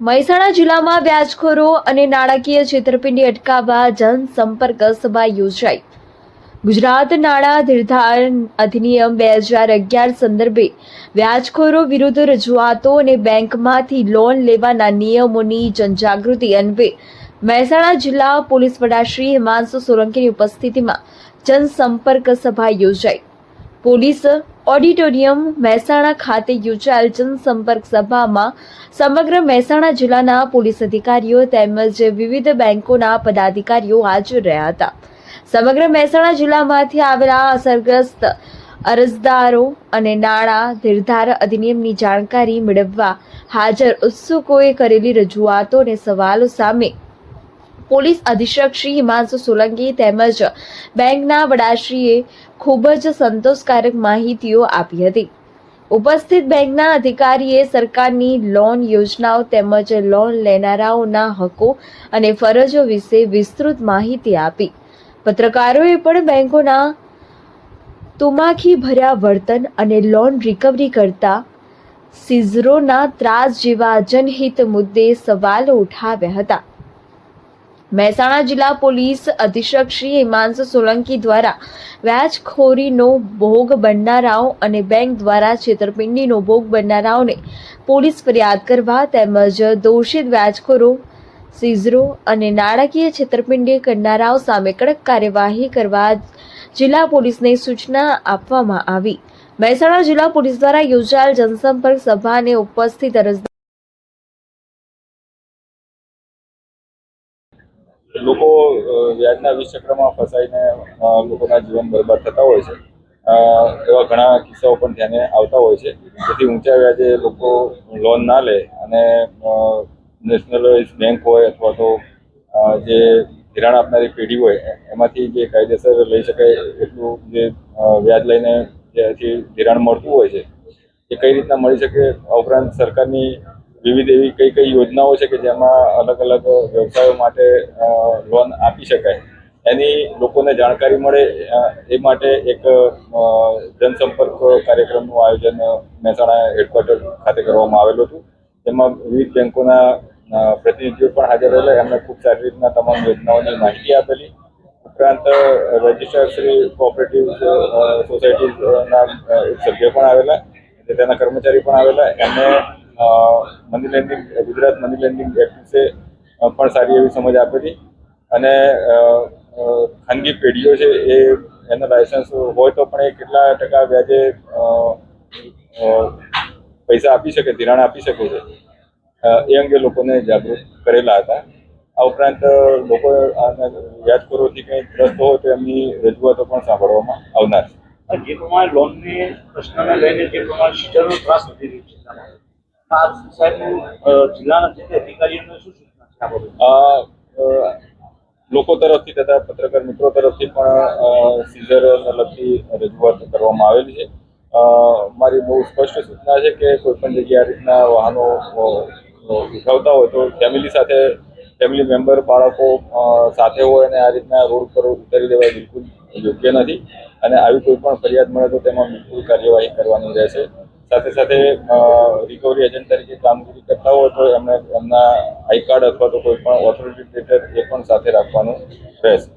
મહેસાણા જિલ્લામાં વ્યાજખોરો અને નાણાકીય છેતરપિંડી અટકાવવા જનસંપર્ક સભા યોજાઈ। ગુજરાત નાણાં નિર્ધારણ અધિનિયમ 2011 સંદર્ભે વ્યાજખોરો વિરુદ્ધ રજૂઆતો અને બેંકમાંથી લોન લેવાના નિયમોની જનજાગૃતિ અન્વયે મહેસાણા જિલ્લા પોલીસ વડા શ્રી હિમાંશુ સોલંકીની ઉપસ્થિતિમાં જનસંપર્ક સભા યોજાઈ। પોલીસ ઓડિટોરિયમ મહેસાણા ખાતે યોજાયેલ જનસંપર્ક સભામાં સમગ્ર મહેસાણા જિલ્લાના પોલીસ અધિકારીઓ તેમજ વિવિધ બેંકોના પદાધિકારીઓ હાજર રહ્યા હતા। સમગ્ર મહેસાણા જિલ્લામાંથી આવેલા અસરગ્રસ્ત અરજદારો અને નાણાં નિર્ધારણ અધિનિયમની જાણકારી મેળવવા હાજર ઉત્સુકોએ કરેલી રજૂઆતો અને સવાલો સામે પોલીસ અધિક્ષક શ્રી હિમાંશુ સોલંકી તેમજ બેંકના વડાશ્રીએ ખૂબ જ સંતોષકારક માહિતીઓ આપી હતી। ઉપસ્થિત બેંકના અધિકારીએ સરકારની લોન યોજનાઓ તેમજ લોન લેનારાઓના હકો અને ફરજો વિશે વિસ્તૃત માહિતી આપી। પત્રકારોએ પણ બેંકોના તુમાખી ભર્યા વર્તન અને લોન રિકવરી કરતા સીઝરોના ત્રાસ જેવા જનહિત મુદ્દે સવાલો ઉઠાવ્યા હતા। મહેસાણા જિલ્લા પોલીસ અધિક્ષક શ્રી હિમાંશુ સોલંકી દ્વારા વ્યાજખોરીનો ભોગ બનનારાઓ અને બેંક દ્વારા છેતરપિંડીનો ભોગ બનનારાઓને પોલીસ ફરિયાદ કરવા તેમજ દોષિત વ્યાજખોરો સીઝરો અને નાણાકીય છેતરપિંડી કરનારાઓ સામે કડક કાર્યવાહી કરવા જિલ્લા પોલીસને સૂચના આપવામાં આવી। મહેસાણા જિલ્લા પોલીસ દ્વારા યોજાયેલ જનસંપર્ક સભાને ઉપસ્થિત અરજદાર લોકો વ્યાજના વિચક્રમાં ફસાઈને લોકોના જીવન બરબાદ થતા હોય છે। એવા ઘણા કિસ્સાઓ પણ ધ્યાને આવતા હોય છે, જેથી ઊંચા વ્યાજે લોકો લોન ના લે અને નેશનલાઇઝ બેંક હોય અથવા તો જે ધિરાણ આપનારી પેઢી હોય એમાંથી જે કાયદેસર લઈ શકાય એટલું જે વ્યાજ લઈને જેથી ધિરાણ મળતું હોય છે એ કઈ રીતના મળી શકે, ઉપરાંત સરકારની વિવિધ એવી કઈ કઈ યોજનાઓ છે કે જેમાં અલગ અલગ વ્યવસાયો માટે લોન આપી શકાય, એની લોકોને જાણકારી મળે એ માટે એક જનસંપર્ક કાર્યક્રમનું આયોજન મહેસાણા હેડક્વાર્ટર ખાતે કરવામાં આવેલું હતું। તેમાં વિવિધ બેંકોના પ્રતિનિધિઓ પણ હાજર રહેલા, એમને ખૂબ સારી રીતના તમામ યોજનાઓની માહિતી આપેલી। ઉપરાંત રજિસ્ટ્રાર શ્રી કોઓપરેટિવ સોસાયટીના એક સભ્ય પણ આવેલા, તેના કર્મચારી પણ આવેલા। એમને money landing Gujarat money landing act વિશે પણ સારી એવી સમજ આપેલી અને ખાનગી પેઢીઓ છે એ એના લાયસન્સ હોય તો પણ એ કેટલા ટકા વ્યાજે પૈસા આપી શકે, ધિરાણ આપી શકે છે એ અંગે લોકોને જાગૃત કરેલા હતા। આ ઉપરાંત લોકો વ્યાજખોરોથી કંઈ ત્રસ્ત હોય તો એમની રજૂઆતો પણ સાંભળવામાં આવનાર છે। જે પ્રમાણે લોનની પ્રશ્નને લઈને જે પ્રમાણે સીઝરનો ત્રાસ વધી રહ્યો છે, આ સાહેબનું જિલ્લાના જે અધિકારીઓને શું સૂચના છે? લોકો તરફથી તથા પત્રકાર મિત્રો તરફથી પણ સીઝરને લગતી રજૂઆત કરવામાં આવેલી છે। મારી બહુ સ્પષ્ટ સૂચના છે કે કોઈ પણ જગ્યાએ આ રીતના વાહનો ઉઠાવતા હોય તો ફેમિલી મેમ્બર બાળકો સાથે હોય અને આ રીતના રોડ પર ઉતારી દેવા બિલકુલ યોગ્ય નથી અને આવી કોઈ પણ ફરિયાદ મળે તો તેમાં બિલકુલ કાર્યવાહી કરવાની રહેશે। સાથે સાથે રિકવરી એજન્ટ તરીકે કામગીરી કરતા હોય તો એમને એમના આઈ કાર્ડ અથવા તો કોઈ પણ ઓથોરિટી લેટર એ પણ સાથે રાખવાનું રહેશે।